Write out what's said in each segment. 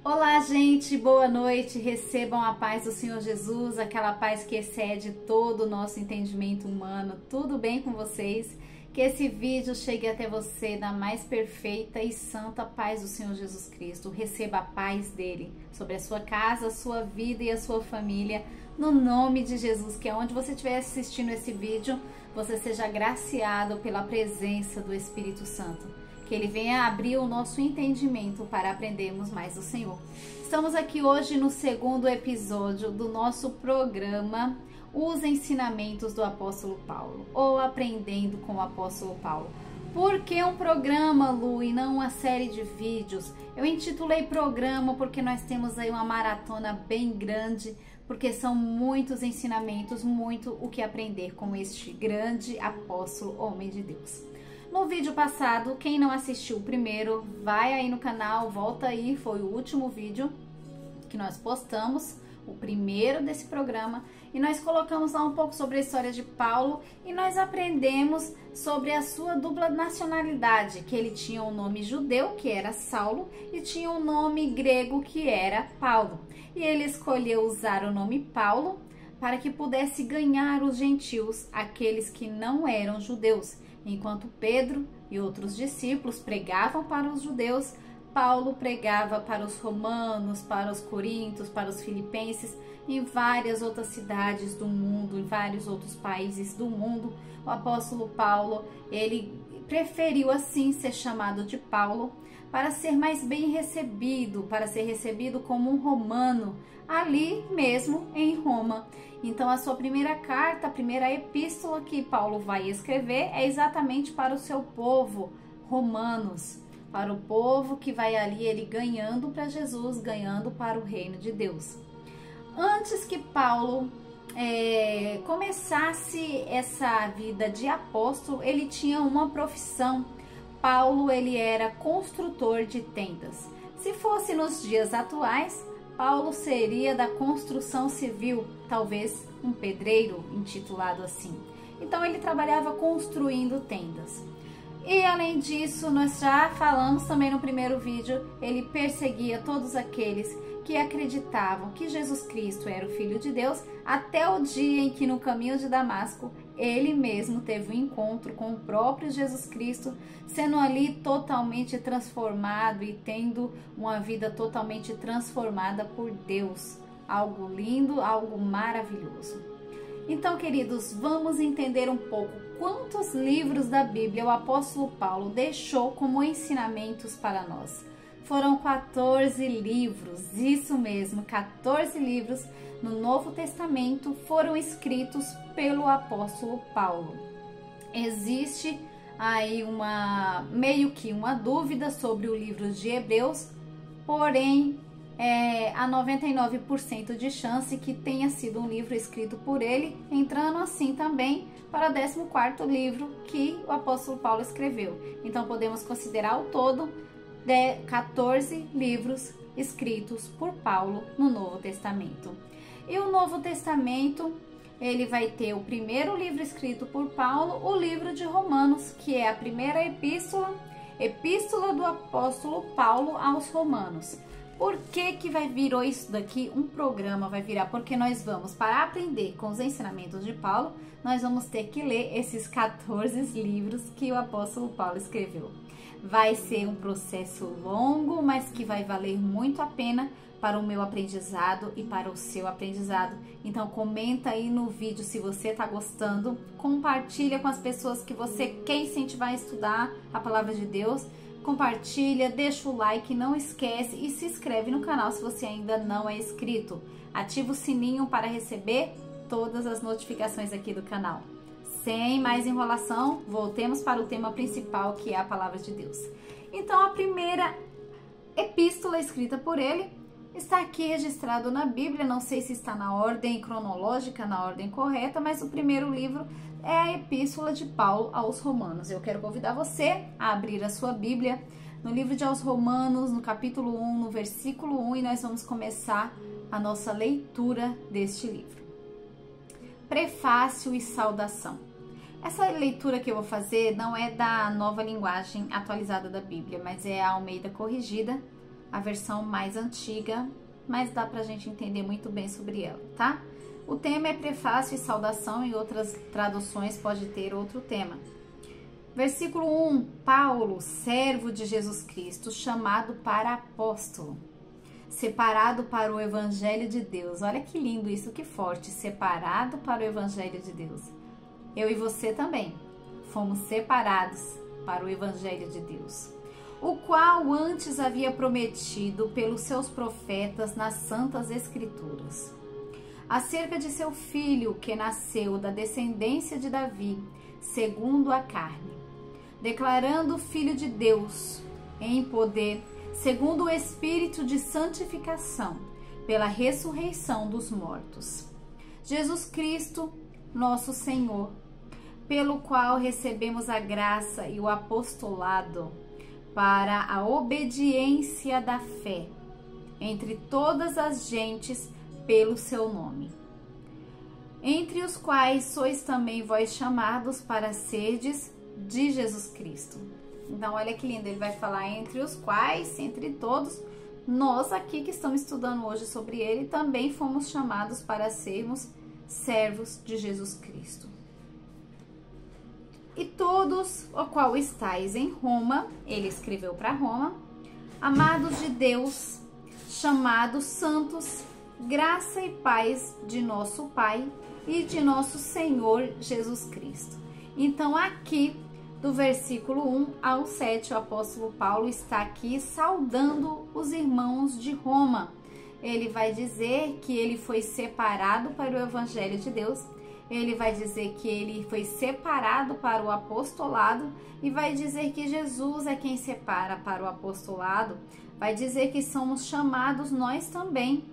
Olá, gente, boa noite. Recebam a paz do Senhor Jesus, aquela paz que excede todo o nosso entendimento humano. Tudo bem com vocês? Que esse vídeo chegue até você na mais perfeita e santa paz do Senhor Jesus Cristo. Receba a paz dele sobre a sua casa, a sua vida e a sua família, no nome de Jesus. Que onde você estiver assistindo esse vídeo, você seja agraciado pela presença do Espírito Santo. Que ele venha abrir o nosso entendimento para aprendermos mais do Senhor. Estamos aqui hoje no segundo episódio do nosso programa Os Ensinamentos do Apóstolo Paulo, ou Aprendendo com o Apóstolo Paulo. Por que um programa, Lu, e não uma série de vídeos? Eu intitulei programa porque nós temos aí uma maratona bem grande, porque são muitos ensinamentos, muito o que aprender com este grande apóstolo, homem de Deus. No vídeo passado, quem não assistiu o primeiro, vai aí no canal, volta aí, foi o último vídeo que nós postamos, o primeiro desse programa, e nós colocamos lá um pouco sobre a história de Paulo e nós aprendemos sobre a sua dupla nacionalidade, que ele tinha um nome judeu, que era Saulo, e tinha um nome grego, que era Paulo. E ele escolheu usar o nome Paulo para que pudesse ganhar os gentios, aqueles que não eram judeus. Enquanto Pedro e outros discípulos pregavam para os judeus, Paulo pregava para os romanos, para os coríntios, para os filipenses, em várias outras cidades do mundo, em vários outros países do mundo. O apóstolo Paulo, ele preferiu assim ser chamado de Paulo, para ser mais bem recebido, para ser recebido como um romano, ali mesmo em Roma. Então a sua primeira carta, a primeira epístola que Paulo vai escrever é exatamente para o seu povo, romanos, para o povo que vai ali ele ganhando para Jesus, ganhando para o reino de Deus. Antes que Paulo começasse essa vida de apóstolo, ele tinha uma profissão. Paulo, ele era construtor de tendas. Se fosse nos dias atuais, Paulo seria da construção civil, talvez um pedreiro, intitulado assim. Então ele trabalhava construindo tendas. E além disso, nós já falamos também no primeiro vídeo, ele perseguia todos aqueles que acreditavam que Jesus Cristo era o Filho de Deus, até o dia em que no caminho de Damasco, ele mesmo teve um encontro com o próprio Jesus Cristo, sendo ali totalmente transformado e tendo uma vida totalmente transformada por Deus. Algo lindo, algo maravilhoso. Então, queridos, vamos entender um pouco quantos livros da Bíblia o apóstolo Paulo deixou como ensinamentos para nós. Foram 14 livros, isso mesmo, 14 livros no Novo Testamento foram escritos pelo apóstolo Paulo. Existe aí meio que uma dúvida sobre o livro de Hebreus, porém há 99% de chance que tenha sido um livro escrito por ele, entrando assim também para o 14º livro que o apóstolo Paulo escreveu. Então podemos considerar ao todo 14 livros escritos por Paulo no Novo Testamento. E o Novo Testamento, ele vai ter o primeiro livro escrito por Paulo, o livro de Romanos, que é a primeira epístola do apóstolo Paulo aos Romanos. Por que virou isso daqui um programa? Vai virar porque nós vamos, para aprender com os ensinamentos de Paulo, nós vamos ter que ler esses 14 livros que o apóstolo Paulo escreveu. Vai ser um processo longo, mas que vai valer muito a pena para o meu aprendizado e para o seu aprendizado. Então comenta aí no vídeo se você está gostando, compartilha com as pessoas que você quer incentivar a estudar a palavra de Deus, compartilha, deixa o like, não esquece e se inscreve no canal se você ainda não é inscrito. Ativa o sininho para receber todas as notificações aqui do canal. Sem mais enrolação, voltemos para o tema principal, que é a palavra de Deus. Então, a primeira epístola escrita por ele está aqui registrado na Bíblia, não sei se está na ordem cronológica, na ordem correta, mas o primeiro livro é a Epístola de Paulo aos Romanos. Eu quero convidar você a abrir a sua Bíblia no livro de aos Romanos, no capítulo 1, no versículo 1, e nós vamos começar a nossa leitura deste livro. Prefácio e saudação. Essa leitura que eu vou fazer não é da Nova Linguagem Atualizada da Bíblia, mas é a Almeida Corrigida, a versão mais antiga, mas dá pra gente entender muito bem sobre ela, tá? O tema é prefácio e saudação, em outras traduções pode ter outro tema. Versículo 1, Paulo, servo de Jesus Cristo, chamado para apóstolo, separado para o Evangelho de Deus. Olha que lindo isso, que forte, separado para o Evangelho de Deus. Eu e você também fomos separados para o Evangelho de Deus, o qual antes havia prometido pelos seus profetas nas Santas Escrituras, acerca de seu filho que nasceu da descendência de Davi, segundo a carne, declarando filho de Deus em poder, segundo o Espírito de santificação, pela ressurreição dos mortos. Jesus Cristo, nosso Senhor, pelo qual recebemos a graça e o apostolado para a obediência da fé entre todas as gentes pelo seu nome, entre os quais sois também vós chamados para serdes de Jesus Cristo. Então, olha que lindo, ele vai falar entre os quais, entre todos, nós aqui que estamos estudando hoje sobre ele, também fomos chamados para sermos servos de Jesus Cristo. E todos, o qual estáis em Roma, ele escreveu para Roma, amados de Deus, chamados santos, graça e paz de nosso Pai e de nosso Senhor Jesus Cristo. Então, aqui, do versículo 1 ao 7, o apóstolo Paulo está aqui saudando os irmãos de Roma. Ele vai dizer que ele foi separado para o Evangelho de Deus, ele vai dizer que ele foi separado para o apostolado e vai dizer que Jesus é quem separa para o apostolado, vai dizer que somos chamados nós também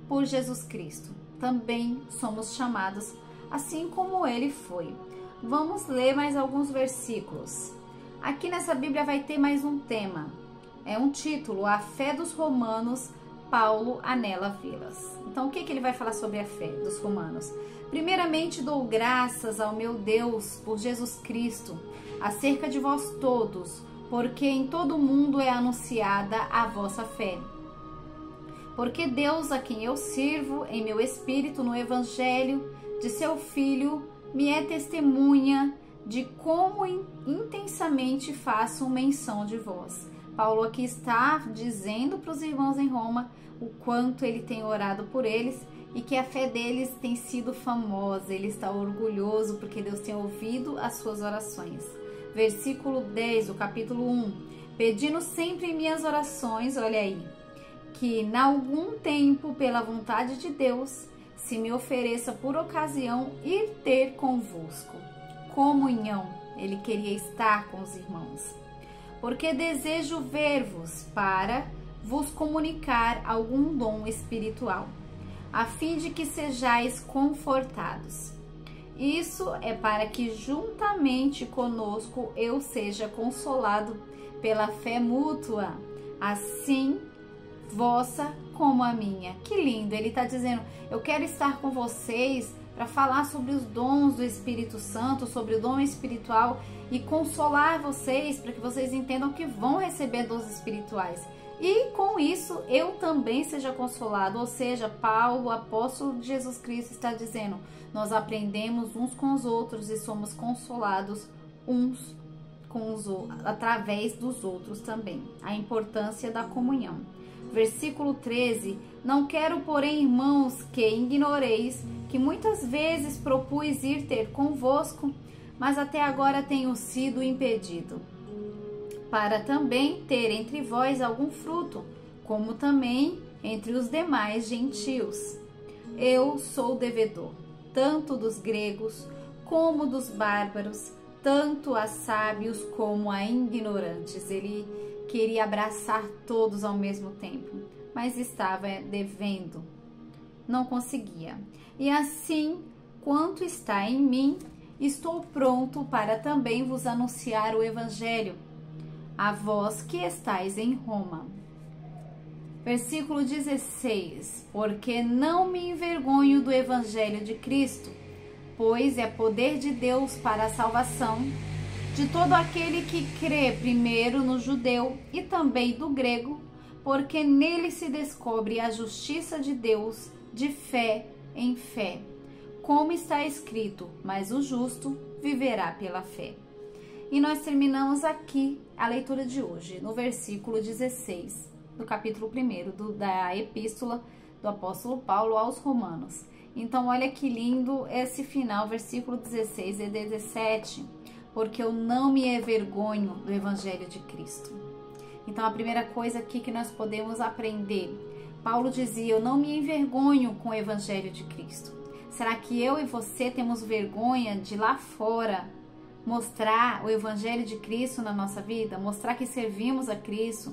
por Jesus Cristo. Também somos chamados assim como ele foi. Vamos ler mais alguns versículos. Aqui nessa Bíblia vai ter mais um tema. É um título, A Fé dos Romanos, Paulo anela vê-las. Então, o que ele vai falar sobre a fé dos romanos? Primeiramente, dou graças ao meu Deus por Jesus Cristo, acerca de vós todos, porque em todo o mundo é anunciada a vossa fé. Porque Deus, a quem eu sirvo em meu espírito no Evangelho de seu Filho, me é testemunha de como intensamente faço menção de vós. Paulo aqui está dizendo para os irmãos em Roma o quanto ele tem orado por eles e que a fé deles tem sido famosa. Ele está orgulhoso porque Deus tem ouvido as suas orações. Versículo 10 do capítulo 1. Pedindo sempre em minhas orações, olha aí, que em algum tempo, pela vontade de Deus, se me ofereça por ocasião ir ter convosco. Comunhão, ele queria estar com os irmãos. Porque desejo ver-vos para vos comunicar algum dom espiritual, a fim de que sejais confortados. Isso é para que juntamente conosco eu seja consolado pela fé mútua, assim vossa como a minha. Que lindo, ele está dizendo, eu quero estar com vocês para falar sobre os dons do Espírito Santo, sobre o dom espiritual e consolar vocês para que vocês entendam que vão receber dons espirituais. E com isso eu também seja consolado, ou seja, Paulo, apóstolo de Jesus Cristo, está dizendo, nós aprendemos uns com os outros e somos consolados uns com os outros, através dos outros também. A importância da comunhão. Versículo 13, não quero, porém, irmãos, que ignoreis que muitas vezes propus ir ter convosco, mas até agora tenho sido impedido, para também ter entre vós algum fruto, como também entre os demais gentios. Eu sou devedor, tanto dos gregos como dos bárbaros, tanto a sábios como a ignorantes. Ele queria abraçar todos ao mesmo tempo, mas estava devendo, não conseguia. E assim, quanto está em mim, estou pronto para também vos anunciar o Evangelho, a vós que estáis em Roma. Versículo 16, porque não me envergonho do Evangelho de Cristo, pois é poder de Deus para a salvação de todo aquele que crê, primeiro no judeu e também do grego, porque nele se descobre a justiça de Deus de fé em fé. Como está escrito, mas o justo viverá pela fé. E nós terminamos aqui a leitura de hoje, no versículo 16, do capítulo 1 da epístola do apóstolo Paulo aos Romanos. Então, olha que lindo esse final, versículo 16 e 17, porque eu não me envergonho do evangelho de Cristo. Então, a primeira coisa aqui que nós podemos aprender, Paulo dizia, eu não me envergonho com o evangelho de Cristo. Será que eu e você temos vergonha de lá fora mostrar o evangelho de Cristo na nossa vida? Mostrar que servimos a Cristo,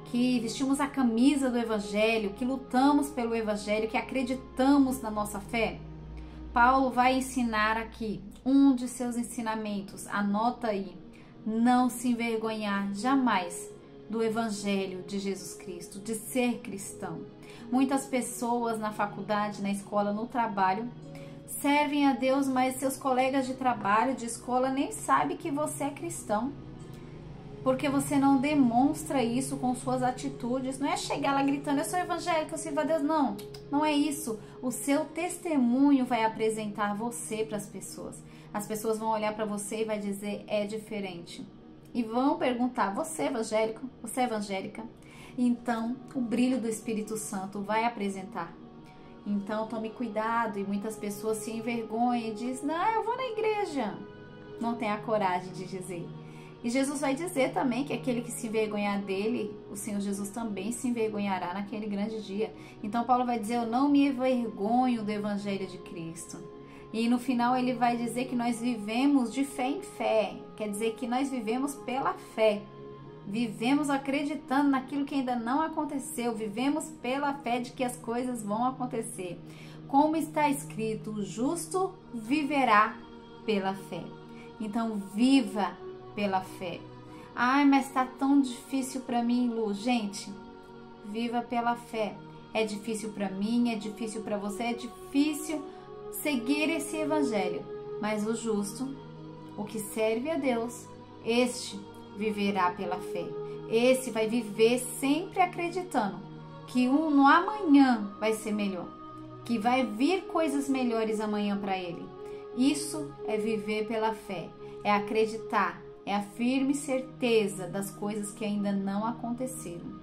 que vestimos a camisa do evangelho, que lutamos pelo evangelho, que acreditamos na nossa fé? Paulo vai ensinar aqui um de seus ensinamentos, anota aí, não se envergonhar jamais do evangelho de Jesus Cristo, de ser cristão. Muitas pessoas na faculdade, na escola, no trabalho, servem a Deus, mas seus colegas de trabalho, de escola, nem sabem que você é cristão. Porque você não demonstra isso com suas atitudes. Não é chegar lá gritando, eu sou evangélica, eu sirvo a Deus. Não, não é isso. O seu testemunho vai apresentar você para as pessoas. As pessoas vão olhar para você e vai dizer, é diferente. E vão perguntar, você é evangélico? Você é evangélica? Então, o brilho do Espírito Santo vai apresentar. Então, tome cuidado. E muitas pessoas se envergonham e dizem, não, eu vou na igreja. Não tem a coragem de dizer. E Jesus vai dizer também que aquele que se envergonhar dele, o Senhor Jesus também se envergonhará naquele grande dia. Então, Paulo vai dizer, eu não me envergonho do evangelho de Cristo. E no final ele vai dizer que nós vivemos de fé em fé. Quer dizer que nós vivemos pela fé. Vivemos acreditando naquilo que ainda não aconteceu. Vivemos pela fé de que as coisas vão acontecer. Como está escrito, o justo viverá pela fé. Então, viva pela fé. Ai, mas está tão difícil para mim, Lu. Gente, viva pela fé. É difícil para mim, é difícil para você, é difícil seguir esse evangelho. Mas o justo, o que serve a Deus, este viverá pela fé. Esse vai viver sempre acreditando que no amanhã vai ser melhor, que vai vir coisas melhores amanhã para ele. Isso é viver pela fé, é acreditar, é a firme certeza das coisas que ainda não aconteceram,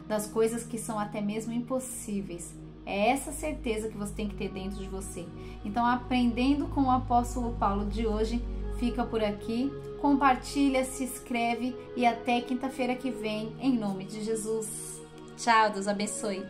das coisas que são até mesmo impossíveis. É essa certeza que você tem que ter dentro de você. Então, aprendendo com o apóstolo Paulo de hoje, fica por aqui. Compartilha, se inscreve e até quinta-feira que vem, em nome de Jesus. Tchau, Deus abençoe.